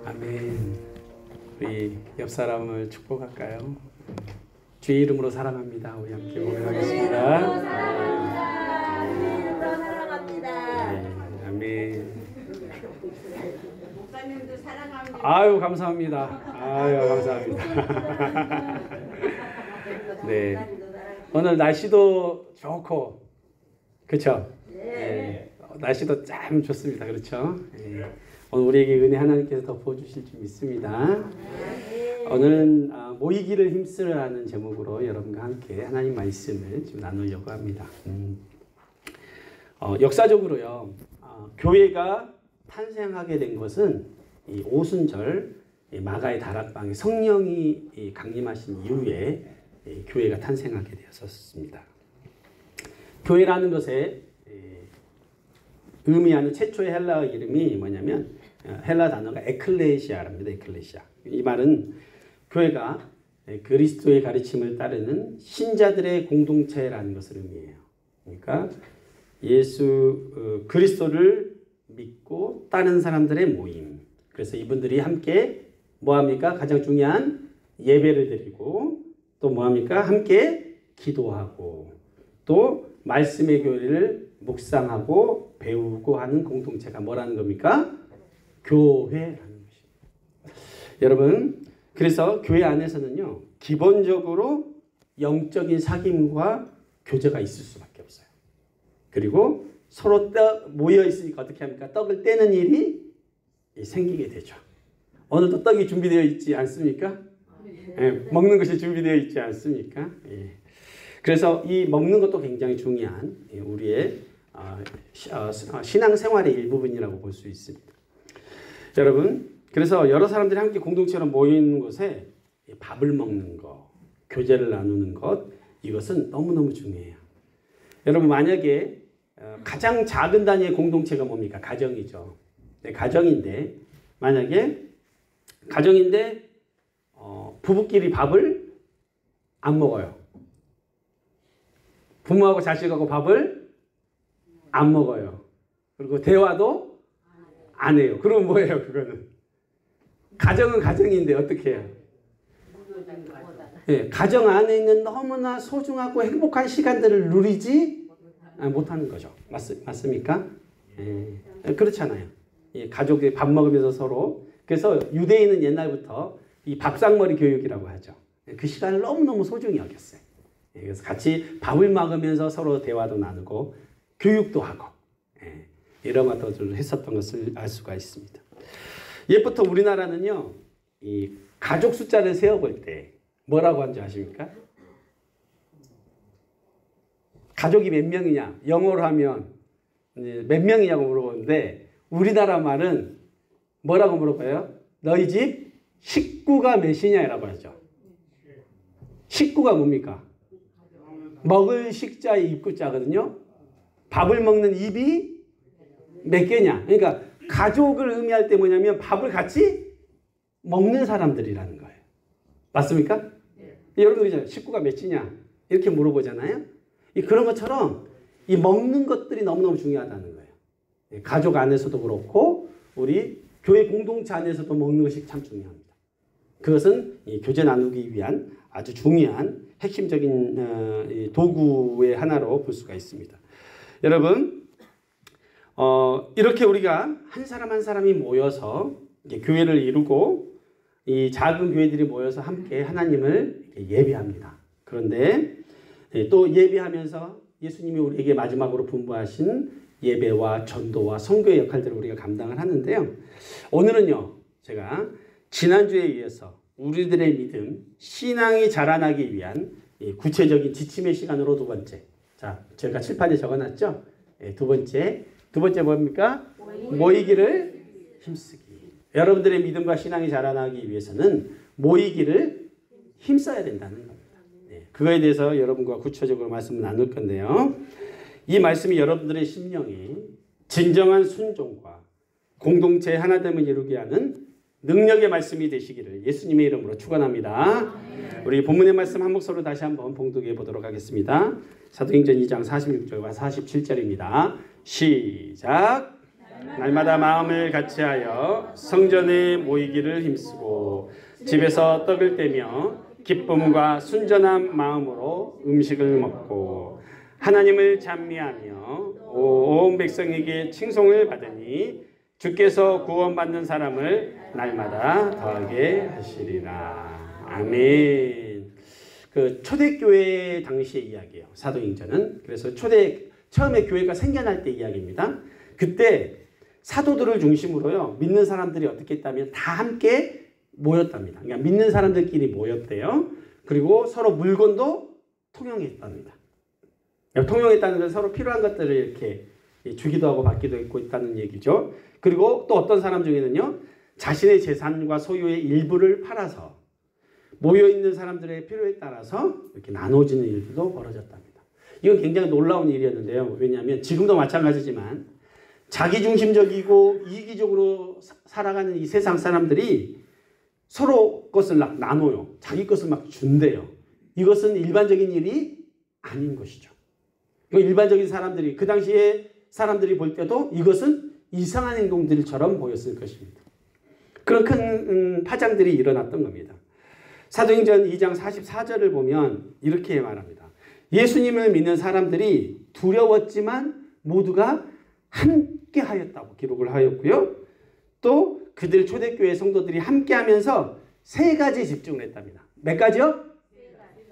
아멘. 우리 옆 사람을 축복할까요? 주의 이름으로 사랑합니다. 우리 함께 고백하겠습니다. 사랑합니다. 주의 이름으로 사랑합니다. 네, 아멘. 목사님도 사랑합니다. 아유 감사합니다. 아유 감사합니다. 네. 오늘 날씨도 좋고 그렇죠? 네. 날씨도 참 좋습니다. 그렇죠? 네. 오늘 우리에게 은혜 하나님께서 덮어 주실 줄 믿습니다. 오늘은 모이기를 힘쓰라는 제목으로 여러분과 함께 하나님 말씀을 좀 나누려고 합니다. 역사적으로요, 교회가 탄생하게 된 것은 이 오순절 마가의 다락방에 성령이 강림하신 이후에 교회가 탄생하게 되었습니다. 교회라는 것에 의미하는 최초의 헬라어 이름이 뭐냐면 헬라 단어가 에클레시아랍니다. 에클레시아. 이 말은 교회가 그리스도의 가르침을 따르는 신자들의 공동체라는 것을 의미해요. 그러니까 예수 그리스도를 믿고 따르는 사람들의 모임. 그래서 이분들이 함께 뭐합니까? 가장 중요한 예배를 드리고 또 뭐합니까? 함께 기도하고 또 말씀의 교리를 묵상하고 배우고 하는 공동체가 뭐라는 겁니까? 교회라는 것입니다. 여러분, 그래서 교회 안에서는요, 기본적으로 영적인 사귐과 교제가 있을 수밖에 없어요. 그리고 서로 모여 있으니까 어떻게 합니까? 떡을 떼는 일이 생기게 되죠. 오늘도 떡이 준비되어 있지 않습니까? 예, 먹는 것이 준비되어 있지 않습니까? 예. 그래서 이 먹는 것도 굉장히 중요한 우리의 신앙생활의 일부분이라고 볼 수 있습니다. 여러분, 그래서 여러 사람들이 함께 공동체로 모이는 곳에 밥을 먹는 것, 교제를 나누는 것, 이것은 너무너무 중요해요. 여러분, 만약에 가장 작은 단위의 공동체가 뭡니까? 가정이죠. 네, 가정인데 만약에 가정인데 부부끼리 밥을 안 먹어요. 부모하고 자식하고 밥을 안 먹어요. 그리고 대화도 안 해요. 그럼 뭐예요, 그거는? 가정은 가정인데 어떻게 해요? 예, 가정 안에 있는 너무나 소중하고 행복한 시간들을 누리지 못하는 거죠. 맞습니까? 예, 그렇잖아요. 예, 가족이 밥 먹으면서 서로. 그래서 유대인은 옛날부터 이 밥상머리 교육이라고 하죠. 그 시간을 너무너무 소중히 여겼어요. 예, 그래서 같이 밥을 먹으면서 서로 대화도 나누고 교육도 하고 이런 것들을 했었던 것을 알 수가 있습니다. 옛부터 우리나라는요, 이 가족 숫자를 세어볼 때 뭐라고 하는지 아십니까? 가족이 몇 명이냐? 영어로 하면 몇 명이냐고 물어보는데 우리나라 말은 뭐라고 물어봐요? 너희 집 식구가 몇이냐라고 하죠. 식구가 뭡니까? 먹을 식자의 입구자거든요. 밥을 먹는 입이 몇 개냐? 그러니까 가족을 의미할 때 뭐냐면 밥을 같이 먹는 사람들이라는 거예요. 맞습니까? 여러분들이 식구가 몇이냐? 이렇게 물어보잖아요. 그런 것처럼 이 먹는 것들이 너무너무 중요하다는 거예요. 가족 안에서도 그렇고 우리 교회 공동체 안에서도 먹는 것이 참 중요합니다. 그것은 이 교제 나누기 위한 아주 중요한 핵심적인 도구의 하나로 볼 수가 있습니다. 여러분, 이렇게 우리가 한 사람 한 사람이 모여서 교회를 이루고 이 작은 교회들이 모여서 함께 하나님을 예배합니다. 그런데 또 예배하면서 예수님이 우리에게 마지막으로 분부하신 예배와 전도와 선교의 역할들을 우리가 감당을 하는데요. 오늘은요, 제가 지난주에 이어서 우리들의 믿음, 신앙이 자라나기 위한 구체적인 지침의 시간으로 두 번째. 자, 제가 칠판에 적어놨죠? 두 번째 뭡니까? 모이기를 힘쓰기. 여러분들의 믿음과 신앙이 자라나기 위해서는 모이기를 힘써야 된다는 겁니다. 그거에 대해서 여러분과 구체적으로 말씀을 나눌 건데요. 이 말씀이 여러분들의 심령에 진정한 순종과 공동체의 하나됨을 이루게 하는 능력의 말씀이 되시기를 예수님의 이름으로 축원합니다. 우리 본문의 말씀 한 목소리로 다시 한번 봉독해 보도록 하겠습니다. 사도행전 2장 46절과 47절입니다. 시작. 날마다 마음을 같이하여 성전에 모이기를 힘쓰고 집에서 떡을 떼며 기쁨과 순전한 마음으로 음식을 먹고 하나님을 찬미하며 온 백성에게 칭송을 받으니 주께서 구원받는 사람을 날마다 더하게 하시리라. 아멘. 그 초대교회 당시의 이야기예요. 사도행전은. 그래서 처음에 교회가 생겨날 때 이야기입니다. 그때 사도들을 중심으로요, 믿는 사람들이 어떻게 했다면 다 함께 모였답니다. 그러니까 믿는 사람들끼리 모였대요. 그리고 서로 물건도 통용했답니다. 통용했다는 건 서로 필요한 것들을 이렇게 주기도 하고 받기도 했고 있다는 얘기죠. 그리고 또 어떤 사람 중에는요, 자신의 재산과 소유의 일부를 팔아서 모여있는 사람들의 필요에 따라서 이렇게 나눠지는 일들도 벌어졌답니다. 이건 굉장히 놀라운 일이었는데요. 왜냐하면 지금도 마찬가지지만 자기중심적이고 이기적으로 살아가는 이 세상 사람들이 서로 것을 막 나눠요. 자기 것을 막 준대요. 이것은 일반적인 일이 아닌 것이죠. 일반적인 사람들이, 그 당시에 사람들이 볼 때도 이것은 이상한 행동들처럼 보였을 것입니다. 그런 큰 파장들이 일어났던 겁니다. 사도행전 2장 44절을 보면 이렇게 말합니다. 예수님을 믿는 사람들이 두려웠지만 모두가 함께 하였다고 기록을 하였고요. 또 그들 초대교회 성도들이 함께 하면서 세 가지에 집중을 했답니다. 몇 가지요?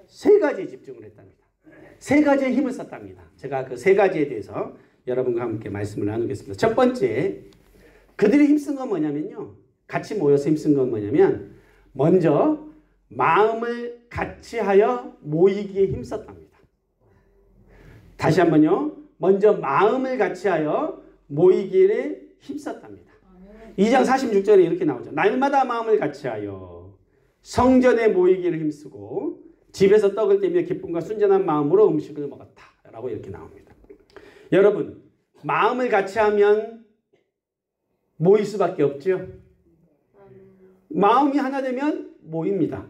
세 가지에 집중을 했답니다. 세 가지에 힘을 썼답니다. 제가 그 세 가지에 대해서 여러분과 함께 말씀을 나누겠습니다. 첫 번째, 그들이 힘쓴 건 뭐냐면요. 같이 모여서 힘쓴 건 뭐냐면 먼저 마음을 같이 하여 모이기에 힘썼답니다. 다시 한번요. 먼저 마음을 같이 하여 모이기에 힘썼답니다. 2장 46절에 이렇게 나오죠. 날마다 마음을 같이 하여 성전에 모이기를 힘쓰고 집에서 떡을 떼며 기쁨과 순전한 마음으로 음식을 먹었다. 라고 이렇게 나옵니다. 여러분, 마음을 같이 하면 모일 수밖에 없죠. 마음이 하나 되면 모입니다.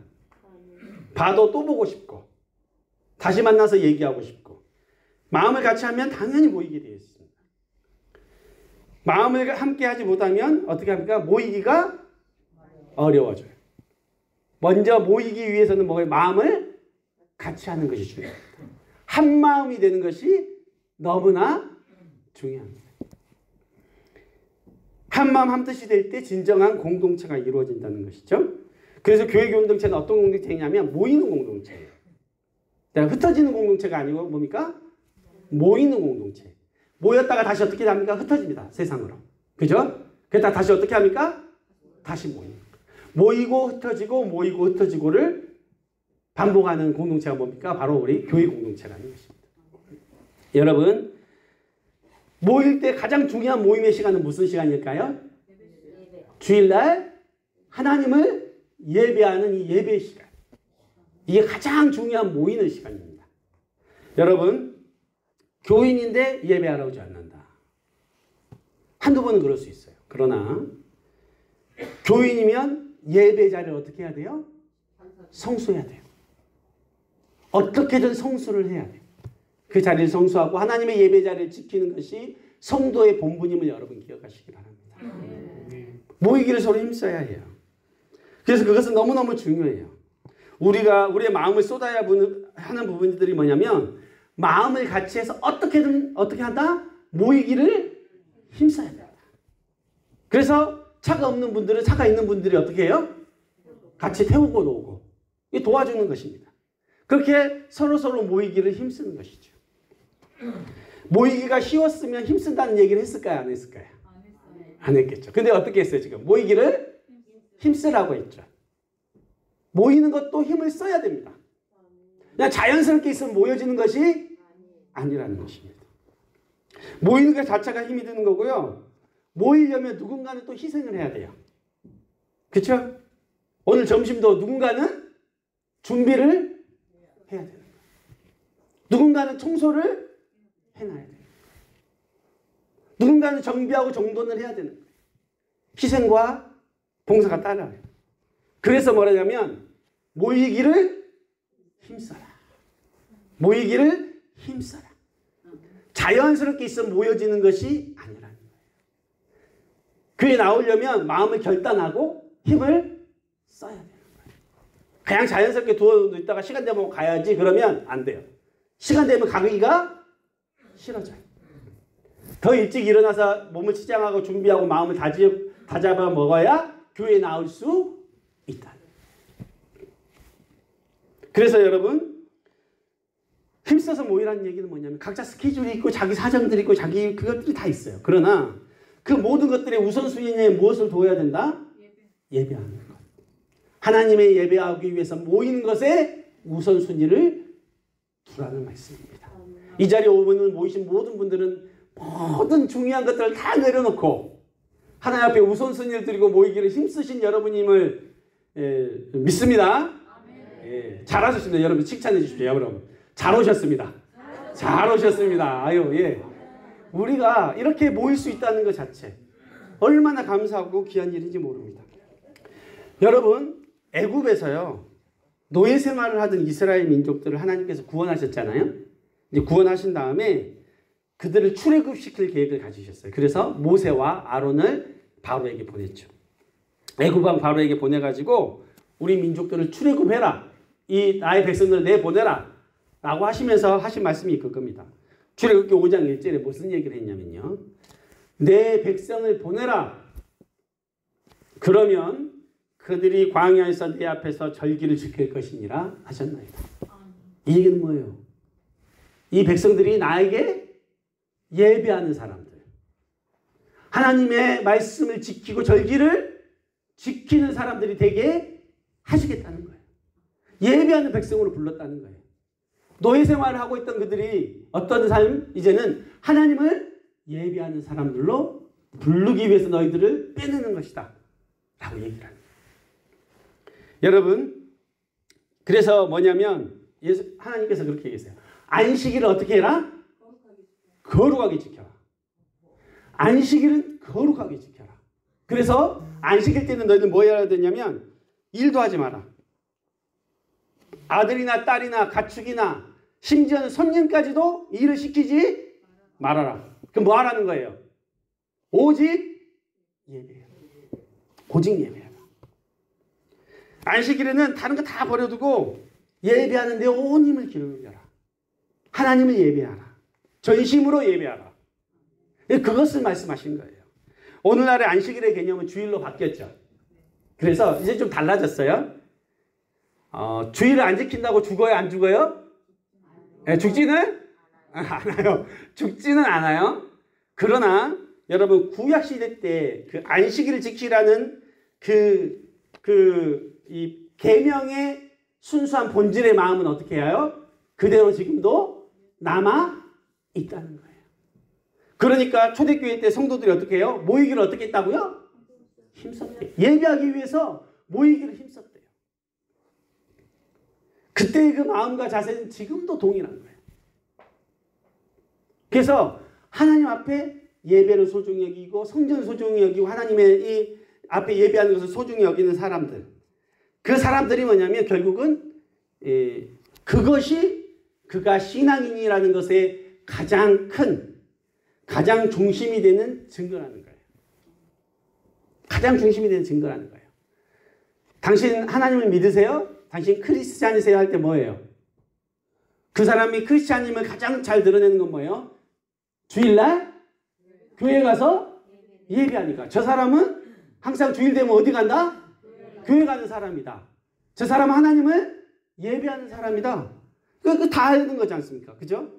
봐도 또 보고 싶고 다시 만나서 얘기하고 싶고 마음을 같이 하면 당연히 모이게 되어 있습니다. 마음을 함께 하지 못하면 어떻게 합니까? 모이기가 어려워져요. 먼저 모이기 위해서는 뭐예요? 마음을 같이 하는 것이 중요합니다. 한 마음이 되는 것이 너무나 중요합니다. 한 마음 한 뜻이 될 때 진정한 공동체가 이루어진다는 것이죠. 그래서 교회 공동체는 어떤 공동체냐면 모이는 공동체예요. 흩어지는 공동체가 아니고 뭡니까? 모이는 공동체. 모였다가 다시 어떻게 합니까? 흩어집니다. 세상으로. 그죠? 그러다 다시 어떻게 합니까? 다시 모이는. 모이고 흩어지고 모이고 흩어지고를 반복하는 공동체가 뭡니까? 바로 우리 교회 공동체라는 것입니다. 여러분, 모일 때 가장 중요한 모임의 시간은 무슨 시간일까요? 주일날 하나님을 예배하는 이 예배의 시간. 이게 가장 중요한 모이는 시간입니다. 여러분, 교인인데 예배하러 오지 않는다. 한두 번은 그럴 수 있어요. 그러나 교인이면 예배 자리를 어떻게 해야 돼요? 성수해야 돼요. 어떻게든 성수를 해야 돼요. 그 자리를 성수하고 하나님의 예배 자리를 지키는 것이 성도의 본분임을 여러분 기억하시기 바랍니다. 모이기를 서로 힘써야 해요. 그래서 그것은 너무너무 중요해요. 우리가 우리의 마음을 쏟아야 하는 부분들이 뭐냐면 마음을 같이 해서 어떻게든 어떻게 한다? 모이기를 힘써야 된다. 그래서 차가 없는 분들은 차가 있는 분들이 어떻게 해요? 같이 태우고 놓고 도와주는 것입니다. 그렇게 서로 모이기를 힘쓰는 것이죠. 모이기가 쉬웠으면 힘쓴다는 얘기를 했을까요? 안 했을까요? 안 했겠죠. 근데 어떻게 했어요? 지금 모이기를 힘쓰라고 했죠. 모이는 것도 힘을 써야 됩니다. 그냥 자연스럽게 있으면 모여지는 것이 아니라는 것입니다. 모이는 것 자체가 힘이 드는 거고요. 모이려면 누군가는 또 희생을 해야 돼요. 그렇죠? 오늘 점심도 누군가는 준비를 해야 되는 거예요. 누군가는 청소를 해놔야 돼요. 누군가는 정비하고 정돈을 해야 되는 거예요. 희생과 봉사가 따라요. 그래서 뭐라냐면 모이기를 힘써라. 모이기를 힘써라. 자연스럽게 있어 모여지는 것이 아니라는 거예요. 교회 나오려면 마음을 결단하고 힘을 써야 돼요. 그냥 자연스럽게 두어 있다가 시간 되면 가야지 그러면 안 돼요. 시간 되면 가기가 싫어져요. 더 일찍 일어나서 몸을 치장하고 준비하고 마음을 다잡아 먹어야 교회에 나올 수 있다. 그래서 여러분 힘써서 모이라는 얘기는 뭐냐면 각자 스케줄이 있고 자기 사정들이 있고 자기 그것들이 다 있어요. 그러나 그 모든 것들의 우선순위에 무엇을 둬야 된다? 예배하는 것. 하나님의 예배하기 위해서 모이는 것에 우선순위를 두라는 말씀입니다. 이 자리에 오늘 모이신 모든 분들은 모든 중요한 것들을 다 내려놓고 하나님 앞에 우선순위를 드리고 모이기를 힘쓰신 여러분임을 믿습니다. 잘하셨습니다. 여러분 칭찬해 주십시오. 여러분 잘 오셨습니다. 잘 오셨습니다. 아유 예. 우리가 이렇게 모일 수 있다는 것 자체 얼마나 감사하고 귀한 일인지 모릅니다. 여러분 애굽에서요 노예 생활을 하던 이스라엘 민족들을 하나님께서 구원하셨잖아요. 이제 구원하신 다음에 그들을 출애굽시킬 계획을 가지셨어요. 그래서 모세와 아론을 바로에게 보냈죠. 애굽 왕 바로에게 보내가지고 우리 민족들을 출애굽해라. 이 나의 백성들을 내보내라. 라고 하시면서 하신 말씀이 그겁니다. 출애굽기 5장 1절에 무슨 얘기를 했냐면요. 내 백성을 보내라. 그러면 그들이 광야에서 내 앞에서 절기를 지킬 것이니라 하셨나이다. 이 얘기는 뭐예요? 이 백성들이 나에게 예배하는 사람들. 하나님의 말씀을 지키고 절기를 지키는 사람들이 되게 하시겠다는 거예요. 예배하는 백성으로 불렀다는 거예요. 노예 생활을 하고 있던 그들이 어떤 삶? 이제는 하나님을 예배하는 사람들로 부르기 위해서 너희들을 빼내는 것이다. 라고 얘기를 합니다. 여러분, 그래서 뭐냐면 하나님께서 그렇게 얘기했어요. 안식일을 어떻게 해라? 거룩하게 지켜라. 안식일은 거룩하게 지켜라. 그래서 안식일 때는 너희들 뭐 해야 되냐면 일도 하지 마라. 아들이나 딸이나 가축이나 심지어는 손님까지도 일을 시키지 말아라. 그럼 뭐 하라는 거예요? 오직 예배해라. 오직 예배해라. 안식일에는 다른 거 다 버려두고 예배하는 데 온 힘을 기울여라. 하나님을 예배하라. 전심으로 예배하라. 그것을 말씀하신 거예요. 오늘날의 안식일의 개념은 주일로 바뀌었죠. 그래서 이제 좀 달라졌어요. 주일을 안 지킨다고 죽어요? 안 죽어요? 네, 죽지는 않아요. 죽지는 않아요. 그러나 여러분 구약시대 때 그 안식일을 지키라는 이 계명의 순수한 본질의 마음은 어떻게 해요? 그대로 지금도 남아 있다는 거예요. 그러니까 초대교회 때 성도들이 어떻게 해요? 모이기를 어떻게 했다고요? 힘썼대요. 예배하기 위해서 모이기를 힘썼대요. 그때의 그 마음과 자세는 지금도 동일한 거예요. 그래서 하나님 앞에 예배를 소중히 여기고 성전을 소중히 여기고 하나님의 이 앞에 예배하는 것을 소중히 여기는 사람들. 그 사람들이 뭐냐면 결국은 그것이 그가 신앙인이라는 것의 가장 큰 가장 중심이 되는 증거라는 거예요. 가장 중심이 되는 증거라는 거예요. 당신 하나님을 믿으세요? 당신 크리스찬이세요? 할 때 뭐예요? 그 사람이 크리스찬임을 가장 잘 드러내는 건 뭐예요? 주일날 교회 가서 예배하니까. 저 사람은 항상 주일 되면 어디 간다? 교회 가는 사람이다. 저 사람은 하나님을 예배하는 사람이다. 그거 다 아는 거지 않습니까? 그죠?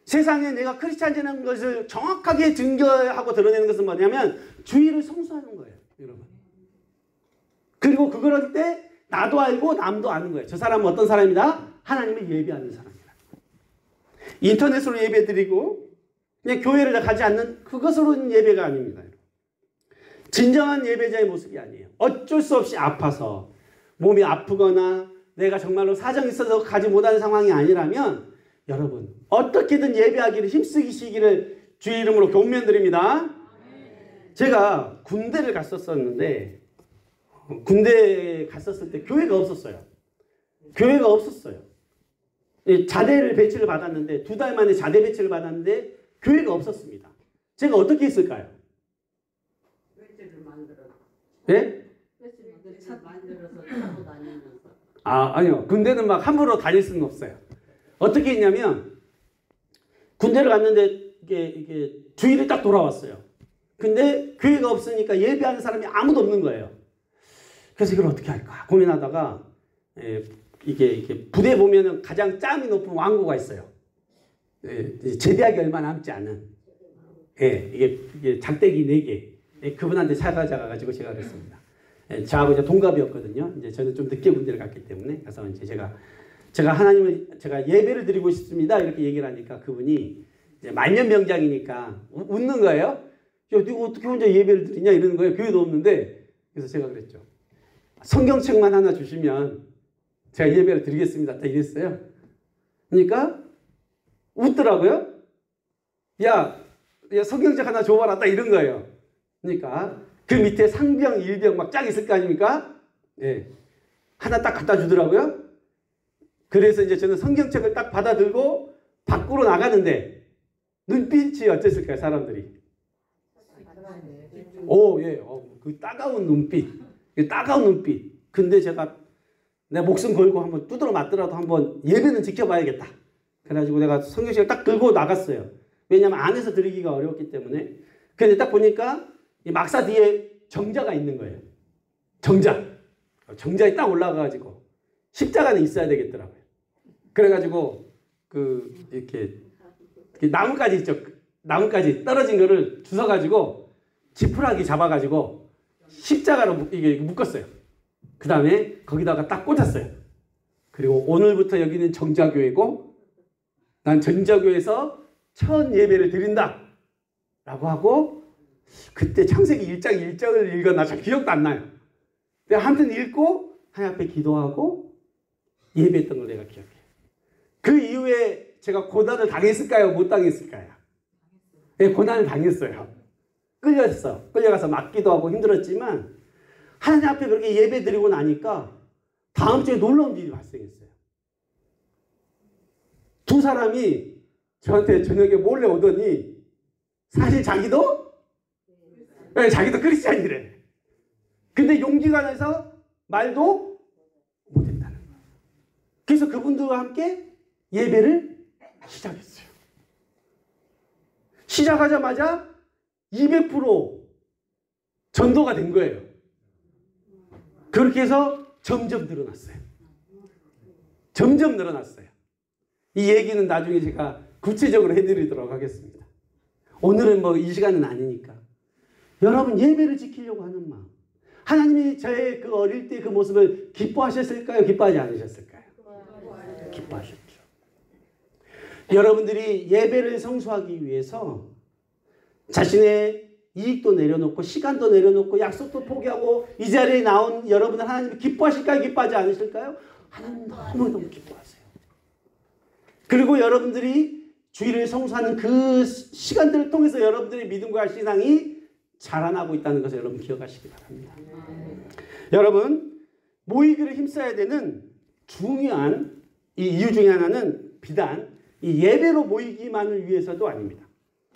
세상에 내가 크리스찬이라는 것을 정확하게 증거하고 드러내는 것은 뭐냐면 주일을 성수하는 거예요. 여러분. 그리고 그걸 할 때 나도 알고 남도 아는 거예요. 저 사람은 어떤 사람이다? 하나님을 예배하는 사람이다. 인터넷으로 예배드리고 그냥 교회를 가지 않는 그것으로는 예배가 아닙니다. 진정한 예배자의 모습이 아니에요. 어쩔 수 없이 아파서 몸이 아프거나 내가 정말로 사정이 있어서 가지 못하는 상황이 아니라면 여러분 어떻게든 예배하기를 힘쓰시기를 주의 이름으로 교훈드립니다. 제가 군대를 갔었는데 군대에 갔었을 때 교회가 없었어요. 교회가 없었어요. 자대를 배치를 받았는데 2달 만에 자대 배치를 받았는데 교회가 없었습니다. 제가 어떻게 했을까요? 예? 차 만들어서 타고 다니면서. 아니요. 군대는 막 함부로 다닐 수는 없어요. 어떻게 했냐면 군대를 갔는데 이게 주일이 딱 돌아왔어요. 근데 교회가 없으니까 예배하는 사람이 아무도 없는 거예요. 그래서 이걸 어떻게 할까 고민하다가 이게 부대 보면은 가장 짬이 높은 왕고가 있어요. 제대하기 얼마 남지 않은. 이게 작대기 4개. 그분한테 찾아가가지고 제가 그랬습니다. 저하고 이제 동갑이었거든요. 이제 저는 좀 늦게 군대를 갔기 때문에. 그래서 이제 제가 하나님을 제가 예배를 드리고 싶습니다. 이렇게 얘기를 하니까 그분이 이제 만년병장이니까 웃는 거예요. 야, 네가 어떻게 혼자 예배를 드리냐 이러는 거예요. 교회도 없는데. 그래서 제가 그랬죠. 성경책만 하나 주시면 제가 예배를 드리겠습니다. 딱 이랬어요. 그러니까 웃더라고요. 야, 성경책 하나 줘봐라. 딱 이런 거예요. 그러니까 그 밑에 상병, 일병 막 쫙 있을 거 아닙니까? 하나 딱 갖다 주더라고요. 그래서 이제 저는 성경책을 딱 받아 들고 밖으로 나가는데 눈빛이 어땠을까요, 사람들이? 그 따가운 눈빛. 따가운 눈빛. 근데 제가 내 목숨 걸고 한번 두드러 맞더라도 한번 예배는 지켜봐야겠다. 그래가지고 내가 성경책을 딱 들고 나갔어요. 왜냐하면 안에서 드리기가 어려웠기 때문에. 근데 딱 보니까 이 막사 뒤에 정자가 있는 거예요. 정자에 딱 올라가가지고 십자가는 있어야 되겠더라고요. 그래가지고 이렇게 나뭇가지 있죠. 나뭇가지 떨어진 거를 주워가지고 지푸라기 잡아가지고 십자가로 이게 묶었어요. 그 다음에 거기다가 딱 꽂았어요. 그리고 오늘부터 여기는 정자교회고 난 정자교회에서 첫 예배를 드린다 라고 하고 그때 창세기 1장 1절을 읽었나 잘 기억도 안 나요. 내가 아무튼 읽고 하나님 앞에 기도하고 예배했던 걸 내가 기억해요. 그 이후에 제가 고난을 당했을까요? 못 당했을까요? 고난을 당했어요. 끌려가서 맞기도 하고 힘들었지만 하나님 앞에 그렇게 예배 드리고 나니까 다음 주에 놀라운 일이 발생했어요. 두 사람이 저한테 저녁에 몰래 오더니 사실 자기도 크리스찬이래. 근데 용기가 나서 말도 못했다는 거예요. 그래서 그분들과 함께 예배를 시작했어요. 시작하자마자 200% 전도가 된 거예요. 그렇게 해서 점점 늘어났어요. 점점 늘어났어요. 이 얘기는 나중에 제가 구체적으로 해드리도록 하겠습니다. 오늘은 이 시간은 아니니까. 여러분 예배를 지키려고 하는 마음. 하나님이 저의 그 어릴 때 그 모습을 기뻐하셨을까요? 기뻐하지 않으셨을까요? 기뻐하셨죠. 여러분들이 예배를 성수하기 위해서 자신의 이익도 내려놓고 시간도 내려놓고 약속도 포기하고 이 자리에 나온 여러분은 하나님이 기뻐하실까요? 기뻐하지 않으실까요? 하나님 너무너무 기뻐하세요. 그리고 여러분들이 주일을 성수하는 그 시간들을 통해서 여러분들의 믿음과 신앙이 자라나고 있다는 것을 여러분 기억하시기 바랍니다. 여러분 모이기를 힘써야 되는 중요한 이 이유 중에 하나는 비단 이 예배로 모이기만을 위해서도 아닙니다.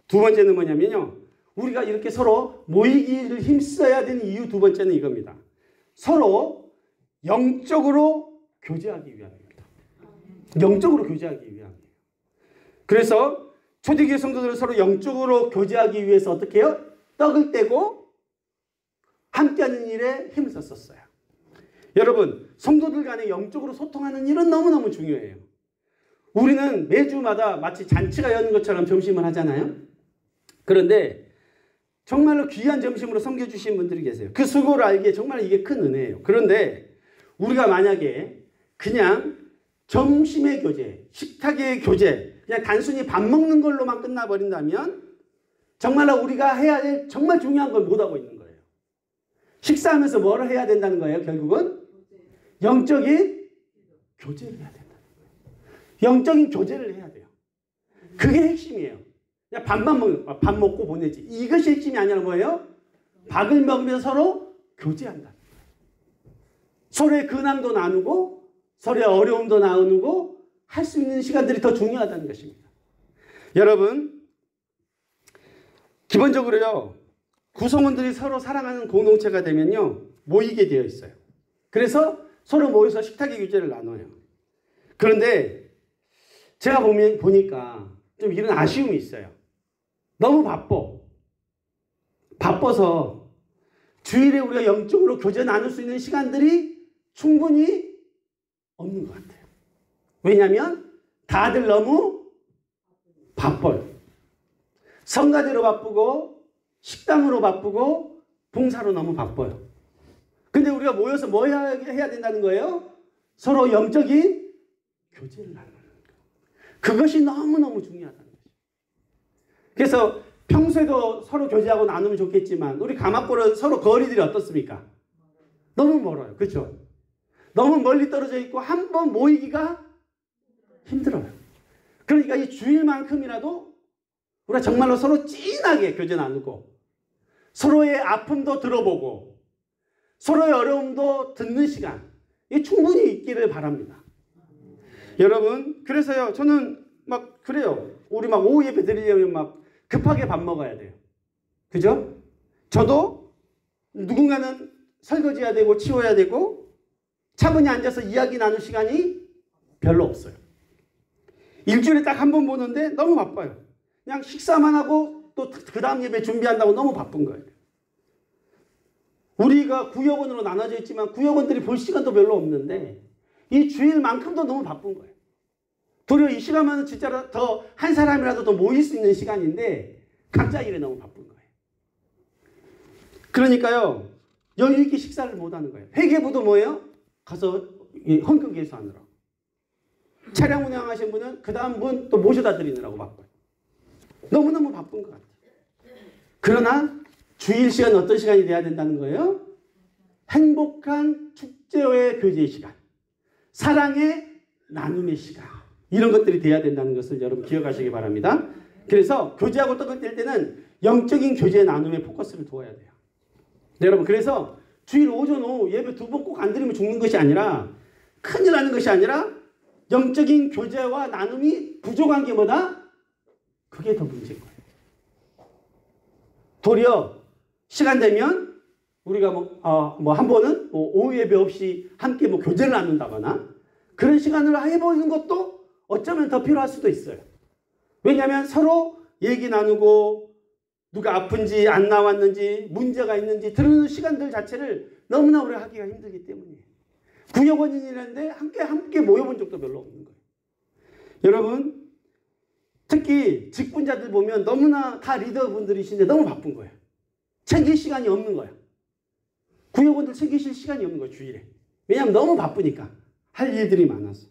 두 번째는 뭐냐면요. 우리가 이렇게 서로 모이기를 힘써야 되는 이유 두 번째는 이겁니다. 서로 영적으로 교제하기 위함입니다. 영적으로 교제하기 위함이에요. 그래서 초대교회 성도들은 서로 영적으로 교제하기 위해서 어떻게 해요? 떡을 떼고 함께하는 일에 힘을 썼었어요. 여러분 성도들 간에 영적으로 소통하는 일은 너무너무 중요해요. 우리는 매주마다 마치 잔치가 여는 것처럼 점심을 하잖아요. 그런데 정말로 귀한 점심으로 섬겨주신 분들이 계세요. 그 수고를 알기에 정말 이게 큰 은혜예요. 그런데 우리가 만약에 그냥 점심의 교제, 식탁의 교제, 그냥 단순히 밥 먹는 걸로만 끝나버린다면 정말로 우리가 해야 될 정말 중요한 걸 못하고 있는 거예요. 식사하면서 뭐를 해야 된다는 거예요? 결국은 영적인 교제를 해야 된다는 거예요. 영적인 교제를 해야 돼요. 그게 핵심이에요. 그냥 밥 먹고 보내지. 이것이 핵심이 아니라 뭐예요? 밥을 먹으면서 서로 교제한다. 서로의 근황도 나누고 서로의 어려움도 나누고 할 수 있는 시간들이 더 중요하다는 것입니다. 여러분 기본적으로요. 구성원들이 서로 사랑하는 공동체가 되면요. 모이게 되어 있어요. 그래서 서로 모여서 식탁의 교제를 나눠요. 그런데 제가 보니까 좀 이런 아쉬움이 있어요. 너무 바빠서 주일에 우리가 영적으로 교제 나눌 수 있는 시간들이 충분히 없는 것 같아요. 왜냐하면 다들 너무 바빠요. 성가대로 바쁘고 식당으로 바쁘고 봉사로 너무 바빠요. 근데 우리가 모여서 뭐 해야 된다는 거예요? 서로 영적인 교제를 나누는 거예요. 그것이 너무너무 중요하다는 거죠. 그래서 평소에도 서로 교제하고 나누면 좋겠지만 우리 가마골은 서로 거리들이 어떻습니까? 너무 멀어요. 그렇죠? 너무 멀리 떨어져 있고 한 번 모이기가 힘들어요. 그러니까 이 주일만큼이라도 우리가 정말로 서로 진하게 교제 나누고 서로의 아픔도 들어보고 서로의 어려움도 듣는 시간 이게 충분히 있기를 바랍니다. 여러분 그래서요 저는 막 그래요. 우리 막 오후 예배 드리려면 막 급하게 밥 먹어야 돼요. 그죠? 저도 누군가는 설거지해야 되고 치워야 되고 차분히 앉아서 이야기 나눌 시간이 별로 없어요. 일주일에 딱 한 번 보는데 너무 바빠요. 그냥 식사만 하고 또 그 다음 예배 준비한다고 너무 바쁜 거예요. 우리가 구역원으로 나눠져 있지만 구역원들이 볼 시간도 별로 없는데 이 주일만큼도 너무 바쁜 거예요. 도리어 이 시간만은 진짜 더 한 사람이라도 더 모일 수 있는 시간인데 각자 일에 너무 바쁜 거예요. 그러니까요. 여유 있게 식사를 못 하는 거예요. 회계부도 뭐예요? 가서 헌금 계수하느라고. 차량 운행하신 분은 그 다음 분 또 모셔다 드리느라고 바빠요. 너무너무 바쁜 것 같아요. 그러나 주일 시간 어떤 시간이 돼야 된다는 거예요? 행복한 축제의 교제의 시간. 사랑의 나눔의 시간. 이런 것들이 돼야 된다는 것을 여러분 기억하시기 바랍니다. 그래서 교제하고 떡을 뗄 때는 영적인 교제 나눔에 포커스를 두어야 돼요. 네, 여러분 그래서 주일 오전 오후 예배 2번 꼭 안 드리면 죽는 것이 아니라 큰일 나는 것이 아니라 영적인 교제와 나눔이 부족한 게 뭐다? 그게 더 문제인 거예요. 도리어 시간 되면 우리가 한 번은 오후 예배 없이 함께 교제를 나눈다거나 그런 시간을 해보는 것도 어쩌면 더 필요할 수도 있어요. 왜냐하면 서로 얘기 나누고 누가 아픈지 안 나왔는지 문제가 있는지 들은 시간들 자체를 너무나 오래 하기가 힘들기 때문이에요. 구역원인이라는데 함께 모여본 적도 별로 없는 거예요. 여러분 특히 직분자들 보면 너무나 다 리더분들이신데 너무 바쁜 거예요. 챙길 시간이 없는 거예요. 구역원들 챙기실 시간이 없는 거예요. 주일에. 왜냐하면 너무 바쁘니까. 할 일들이 많아서.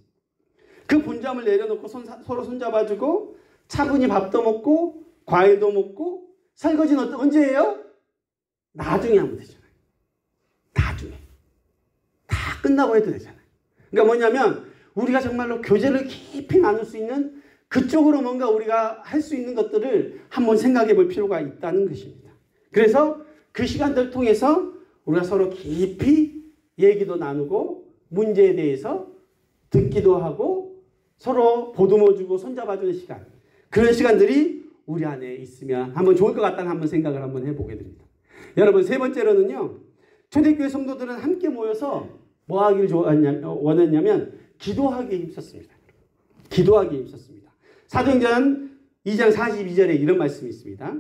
그 분잠을 내려놓고 서로 손잡아주고 차분히 밥도 먹고 과일도 먹고 설거지는 언제 해요? 나중에 하면 되잖아요. 나중에. 다 끝나고 해도 되잖아요. 그러니까 뭐냐면 우리가 정말로 교제를 깊이 나눌 수 있는 그쪽으로 뭔가 우리가 할 수 있는 것들을 한번 생각해 볼 필요가 있다는 것입니다. 그래서 그 시간들을 통해서 우리가 서로 깊이 얘기도 나누고 문제에 대해서 듣기도 하고 서로 보듬어주고 손잡아주는 시간. 그런 시간들이 우리 안에 있으면 한번 좋을 것 같다는 한번 생각을 한번 해보게 됩니다. 여러분 세 번째로는요. 초대교회 성도들은 함께 모여서 뭐 하기를 원했냐면 기도하기에 힘썼습니다. 기도하기에 힘썼습니다. 사도행전 2장 42절에 이런 말씀이 있습니다.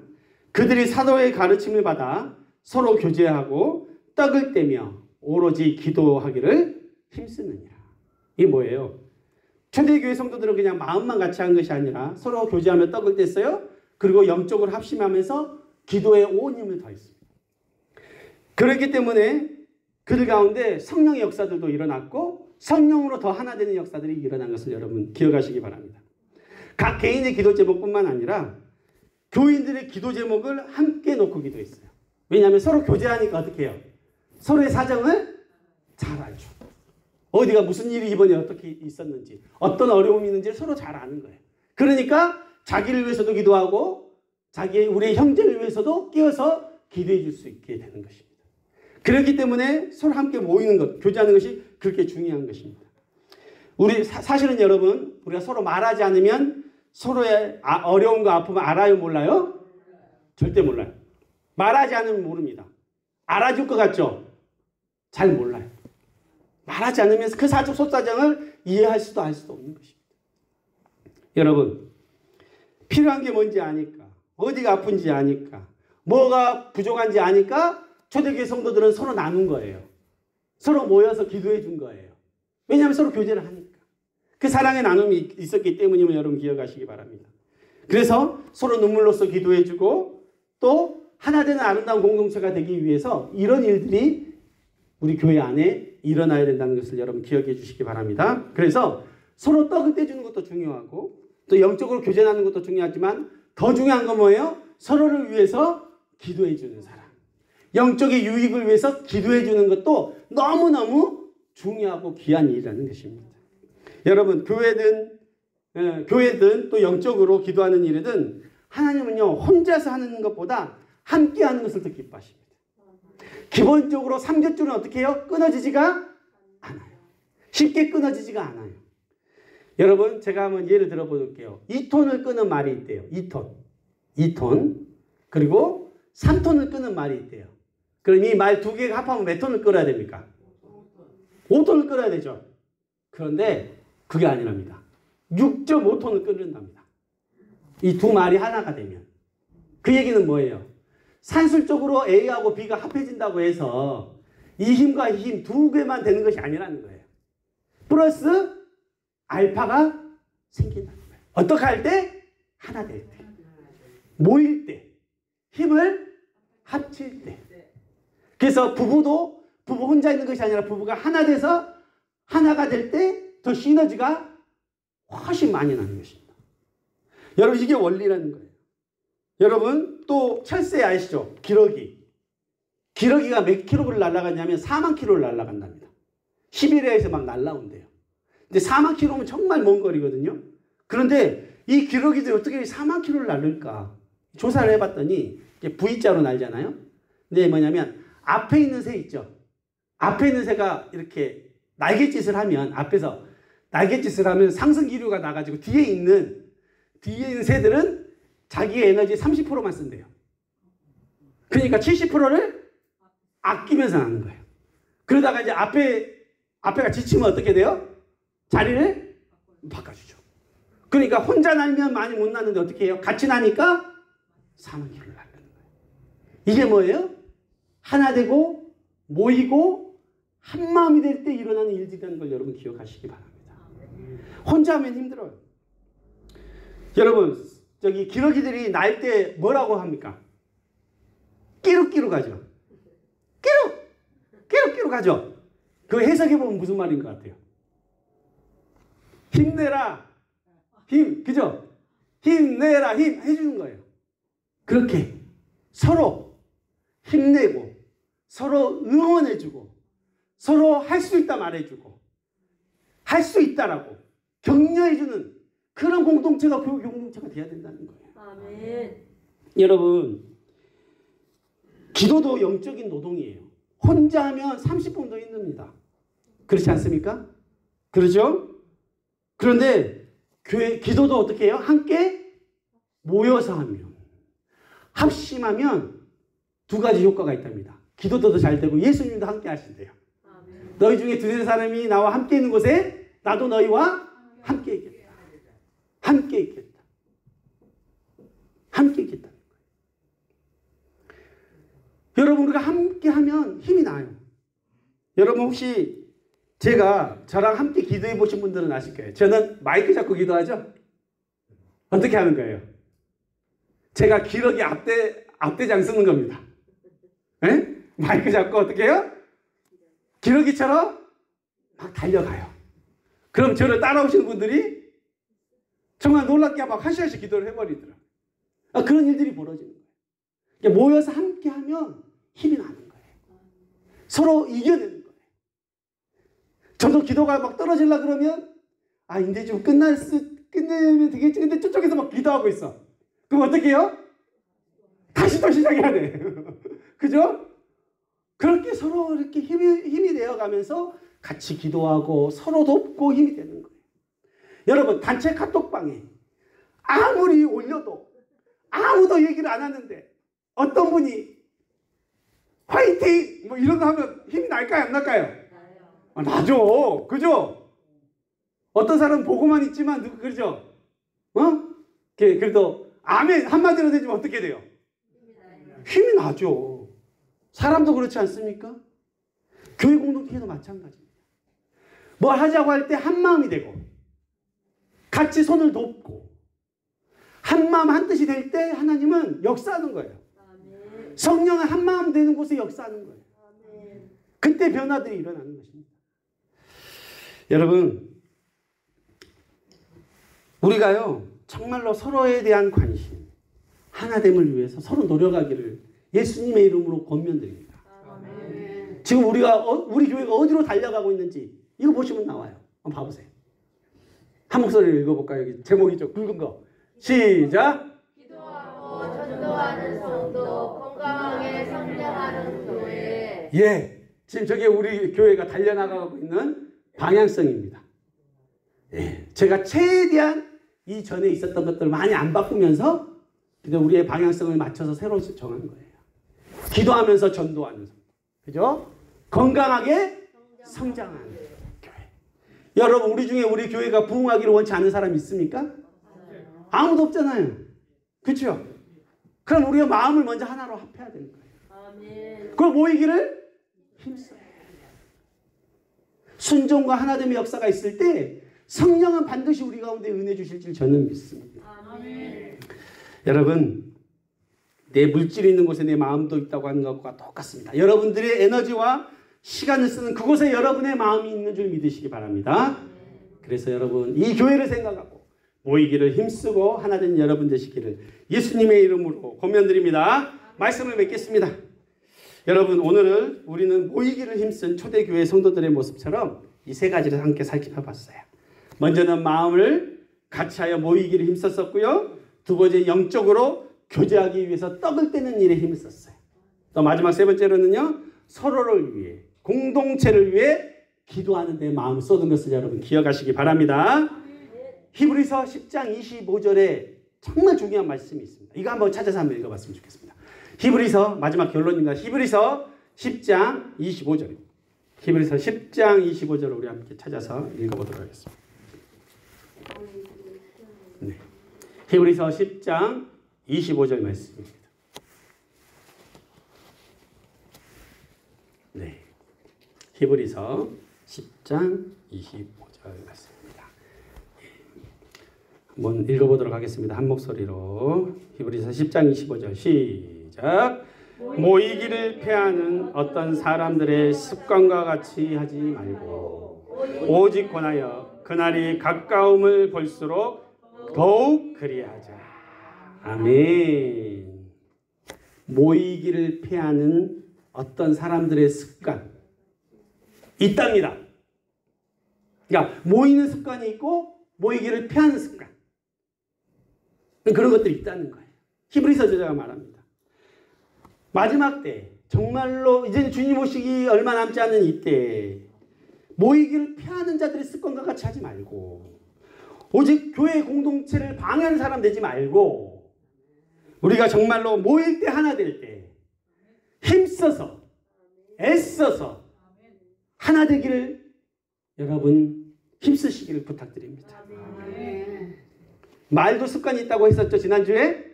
그들이 사도의 가르침을 받아 서로 교제하고 떡을 떼며 오로지 기도하기를 힘쓰느니라. 이게 뭐예요? 초대교회 성도들은 그냥 마음만 같이 한 것이 아니라 서로 교제하며 떡을 뗐어요. 그리고 영적으로 합심하면서 기도에 온 힘을 더했습니다. 그렇기 때문에 그들 가운데 성령의 역사들도 일어났고 성령으로 더 하나 되는 역사들이 일어난 것을 여러분 기억하시기 바랍니다. 각 개인의 기도 제목뿐만 아니라 교인들의 기도 제목을 함께 놓고 기도했어요. 왜냐하면 서로 교제하니까 어떻게 해요? 서로의 사정을 잘 알죠. 어디가 무슨 일이 이번에 어떻게 있었는지 어떤 어려움이 있는지 서로 잘 아는 거예요. 그러니까 자기를 위해서도 기도하고 우리의 형제를 위해서도 끼어서 기도해 줄 수 있게 되는 것입니다. 그렇기 때문에 서로 함께 모이는 것, 교제하는 것이 그렇게 중요한 것입니다. 사실은 여러분 우리가 서로 말하지 않으면 서로의 어려움과 아픔을 알아요? 몰라요? 절대 몰라요. 말하지 않으면 모릅니다. 알아줄 것 같죠? 잘 몰라요. 말하지 않으면서 그 속사정을 이해할 수도 알 수도 없는 것입니다. 여러분, 필요한 게 뭔지 아니까, 어디가 아픈지 아니까, 뭐가 부족한지 아니까 초대교회 성도들은 서로 나눈 거예요. 서로 모여서 기도해 준 거예요. 왜냐하면 서로 교제를 하니까. 그 사랑의 나눔이 있었기 때문임을 여러분 기억하시기 바랍니다. 그래서 서로 눈물로써 기도해 주고 또 하나 되는 아름다운 공동체가 되기 위해서 이런 일들이 우리 교회 안에 일어나야 된다는 것을 여러분 기억해 주시기 바랍니다. 그래서 서로 떡을 떼주는 것도 중요하고 또 영적으로 교제하는 것도 중요하지만 더 중요한 건 뭐예요? 서로를 위해서 기도해 주는 사람. 영적인 유익을 위해서 기도해 주는 것도 너무너무 중요하고 귀한 일이라는 것입니다. 여러분, 교회든 또 영적으로 기도하는 일이든 하나님은요, 혼자서 하는 것보다 함께 하는 것을 더 기뻐하십니다. 기본적으로 삼겹줄은 어떻게 해요? 끊어지지가 않아요. 쉽게 끊어지지가 않아요. 여러분, 제가 한번 예를 들어 볼게요. 2톤을 끄는 말이 있대요. 2톤. 그리고 3톤을 끄는 말이 있대요. 그럼 이 말 두 개가 합하면 몇 톤을 끌어야 됩니까? 5톤을 끌어야 되죠. 그런데 그게 아니랍니다. 6.5톤을 끓는답니다. 이 두 말이 하나가 되면. 그 얘기는 뭐예요? 산술적으로 A하고 B가 합해진다고 해서 이 힘과 이 힘 두 개만 되는 것이 아니라는 거예요. 플러스 알파가 생긴다는 거예요. 어떻게 할 때? 하나 될 때. 모일 때. 힘을 합칠 때. 그래서 부부 혼자 있는 것이 아니라 부부가 하나 돼서 하나가 될 때 더 시너지가 훨씬 많이 나는 것입니다. 여러분, 이게 원리라는 거예요. 여러분, 또 철새 아시죠? 기러기가 몇 킬로를 날아갔냐면 4만 킬로를 날아간답니다. 시베리아에서 막 날아온대요. 근데 4만 킬로면 정말 먼 거리거든요. 그런데 이 기러기들이 어떻게 4만 킬로를 날릴까? 조사를 해봤더니 V자로 날잖아요. 근데 뭐냐면 앞에 있는 새 있죠. 앞에 있는 새가 이렇게 날갯짓을 하면 앞에서 날갯짓을 하면 상승 기류가 나가지고 뒤에 있는 새들은 자기의 에너지 30%만 쓴대요. 그러니까 70%를 아끼면서 나는 거예요. 그러다가 이제 앞에가 지치면 어떻게 돼요? 자리를 바꿔주죠. 그러니까 혼자 날면 많이 못 나는데 어떻게 해요? 같이 나니까 4만 킬로를 날리는 거예요. 이게 뭐예요? 하나 되고 모이고 한 마음이 될 때 일어나는 일들이라는 걸 여러분 기억하시기 바랍니다. 혼자 하면 힘들어요. 여러분, 저기 기러기들이 날 때 뭐라고 합니까? 끼룩끼룩 가죠. 끼룩끼룩 가죠. 그 해석해보면 무슨 말인 것 같아요? 힘내라. 그죠? 힘내라. 힘 해주는 거예요. 그렇게 서로 힘내고 서로 응원해주고 서로 할 수 있다 말해주고 할 수 있다라고 격려해주는 그런 공동체가 교육 공동체가 돼야 된다는 거예요. 아멘. 여러분, 기도도 영적인 노동이에요. 혼자 하면 30분 더 힘듭니다. 그렇지 않습니까? 그렇죠? 그런데 기도도 어떻게 해요? 함께 모여서 하면, 합심하면 두 가지 효과가 있답니다. 기도도 더 잘 되고 예수님도 함께 하신대요. 아멘. 너희 중에 두세 사람이 나와 함께 있는 곳에 나도 너희와 함께 있겠다. 함께 있겠다. 함께 있겠다는 거예요. 여러분, 우리가 함께 하면 힘이 나요. 여러분, 혹시 저랑 함께 기도해 보신 분들은 아실 거예요. 저는 마이크 잡고 기도하죠? 어떻게 하는 거예요? 제가 기러기 앞대장 쓰는 겁니다. 에? 마이크 잡고 어떻게 해요? 기러기처럼 막 달려가요. 그럼 저를 따라오시는 분들이 정말 놀랍게 막 하시하시 기도를 해버리더라고요. 그런 일들이 벌어지는 거예요. 그러니까 모여서 함께 하면 힘이 나는 거예요. 서로 이겨내는 거예요. 저도 기도가 막 떨어지려 그러면 이제 좀 끝내면 되겠지. 근데 저쪽에서 막 기도하고 있어. 그럼 어떻게 해요? 다시 또 시작해야 돼. 그죠? 그렇게 서로 이렇게 힘이 되어가면서 같이 기도하고 서로 돕고 힘이 되는 거예요. 여러분, 단체 카톡방에 아무리 올려도 아무도 얘기를 안 하는데 어떤 분이 화이팅! 뭐 이런 거 하면 힘이 날까요? 안 날까요? 나죠. 그죠? 어떤 사람은 보고만 있지만, 그러죠? 그래도 아멘 한마디로 되지면 어떻게 돼요? 힘이 나죠. 사람도 그렇지 않습니까? 교회 공동체도 마찬가지입니다. 뭘 하자고 할 때 한마음이 되고 같이 손을 돕고 한마음 한뜻이 될 때 하나님은 역사하는 거예요. 성령은 한마음 되는 곳에 역사하는 거예요. 그때 변화들이 일어나는 것입니다. 여러분, 우리가요 정말로 서로에 대한 관심, 하나됨을 위해서 서로 노력하기를 예수님의 이름으로 권면드립니다. 아멘. 지금 우리 교회가 어디로 달려가고 있는지 이거 보시면 나와요. 한번 봐보세요. 한 목소리를 읽어볼까요? 여기 제목이죠. 굵은 거. 시작. 기도하고 전도하는 성도, 건강하게 성장하는 교회. 예, 지금 저게 우리 교회가 달려나가고 있는 방향성입니다. 예, 제가 최대한 이전에 있었던 것들을 많이 안 바꾸면서 근데 우리의 방향성을 맞춰서 새로 정한 거예요. 기도하면서 전도하면서. 그죠? 건강하게 성장하는 교회. 여러분, 우리 중에 우리 교회가 부흥하기를 원치 않는 사람이 있습니까? 아무도 없잖아요. 그렇죠? 그럼 우리가 마음을 먼저 하나로 합해야 되는 거예요. 그럼 모이기를 힘써야 돼요. 순종과 하나됨의 역사가 있을 때 성령은 반드시 우리 가운데 은혜 주실 줄 저는 믿습니다. 아멘. 여러분, 내 물질이 있는 곳에 내 마음도 있다고 하는 것과 똑같습니다. 여러분들의 에너지와 시간을 쓰는 그곳에 여러분의 마음이 있는 줄 믿으시기 바랍니다. 그래서 여러분, 이 교회를 생각하고 모이기를 힘쓰고 하나 된 여러분 되시기를 예수님의 이름으로 권면드립니다. 말씀을 맺겠습니다. 여러분, 오늘은 우리는 모이기를 힘쓴 초대교회 성도들의 모습처럼 이 세 가지를 함께 살펴봤어요. 먼저는 마음을 같이하여 모이기를 힘썼었고요. 두 번째, 영적으로 교제하기 위해서 떡을 떼는 일에 힘을 썼어요. 또 마지막 세 번째로는요, 서로를 위해, 공동체를 위해 기도하는 데 마음을 쏟은 것을 여러분 기억하시기 바랍니다. 히브리서 10장 25절에 정말 중요한 말씀이 있습니다. 이거 한번 찾아서 한번 읽어봤으면 좋겠습니다. 히브리서, 마지막 결론입니다. 히브리서 10장 25절입니다. 히브리서 10장 25절을 우리 함께 찾아서 읽어보도록 하겠습니다. 네. 히브리서 10장 25절 말씀입니다. 네. 히브리서 10장 25절 말씀입니다. 한번 읽어보도록 하겠습니다. 한 목소리로. 히브리서 10장 25절 시작. 모이기를 패하는 어떤 사람들의 습관과 같이 하지 말고 오직 권하여 그날이 가까움을 볼수록 더욱 그리하자. 아멘. 모이기를 패하는 어떤 사람들의 습관 있답니다. 그러니까 모이는 습관이 있고 모이기를 패하는 습관, 그런 것들이 있다는 거예요. 히브리서 저자가 말합니다. 마지막 때, 정말로 이제 주님 오시기 얼마 남지 않은 이때 모이기를 패하는 자들의 습관과 같이 하지 말고 오직 교회 공동체를 방해하는 사람 되지 말고 우리가 정말로 모일 때 하나 될 때 힘써서 애써서 하나 되기를 여러분 힘쓰시기를 부탁드립니다. 말도 습관이 있다고 했었죠. 지난주에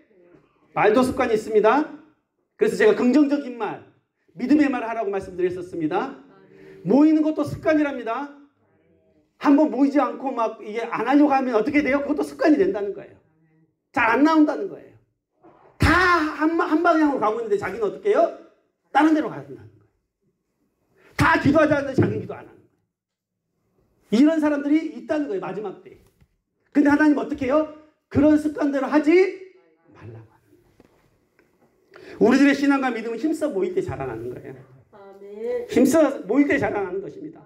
말도 습관이 있습니다. 그래서 제가 긍정적인 말, 믿음의 말을 하라고 말씀드렸었습니다. 모이는 것도 습관이랍니다. 한번 모이지 않고 막 이게 안 하려고 하면 어떻게 돼요? 그것도 습관이 된다는 거예요. 잘 안 나온다는 거예요. 다 한 방향으로 가고 있는데 자기는 어떻게 해요? 다른 데로 가야 된다는 거예요. 다 기도하자는데 자기는 기도 안 하는 거예요. 이런 사람들이 있다는 거예요. 마지막 때. 근데 하나님 어떻게 해요? 그런 습관대로 하지 말라고 하는 거예요. 우리들의 신앙과 믿음은 힘써 모일 때 자라나는 거예요. 힘써 모일 때 자라나는 것입니다.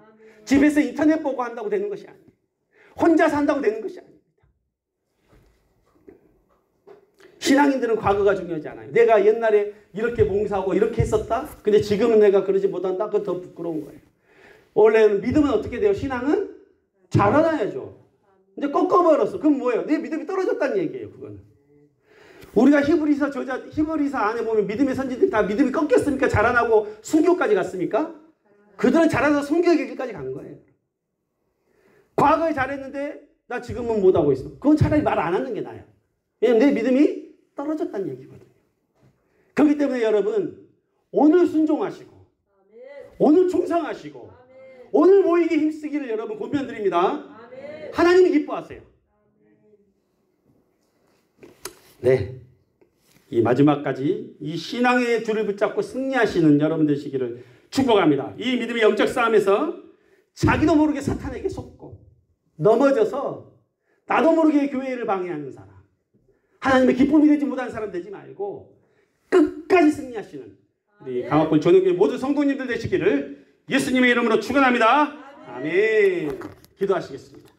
집에서 인터넷 보고 한다고 되는 것이 아니에요. 혼자 산다고 되는 것이 아닙니다. 신앙인들은 과거가 중요하지 않아요. 내가 옛날에 이렇게 봉사하고 이렇게 했었다. 근데 지금은 내가 그러지 못한다. 그건 더 부끄러운 거예요. 원래는 믿음은 어떻게 돼요? 신앙은 자라나야죠. 근데 꺾어버렸어. 그럼 뭐예요? 내 믿음이 떨어졌다는 얘기예요. 그거는. 우리가 히브리서 안에 보면 믿음의 선지들이 다 믿음이 꺾였습니까? 자라나고 순교까지 갔습니까? 그들은 자라서 순교의 길까지 간 거예요. 과거에 잘했는데 나 지금은 못하고 있어. 그건 차라리 말 안 하는 게 나아요. 왜냐면 내 믿음이 떨어졌다는 얘기거든요. 그렇기 때문에 여러분 오늘 순종하시고 오늘 충성하시고 오늘 모이기 힘쓰기를 여러분 권면드립니다. 하나님이 기뻐하세요. 네, 이 마지막까지 이 신앙의 줄을 붙잡고 승리하시는 여러분 되시기를 축복합니다. 이 믿음의 영적 싸움에서 자기도 모르게 사탄에게 속고 넘어져서 나도 모르게 교회를 방해하는 사람, 하나님의 기쁨이 되지 못한 사람 되지 말고 끝까지 승리하시는 우리 강화골 전원교회 모두 성도님들 되시기를 예수님의 이름으로 축원합니다. 아멘. 기도하시겠습니다.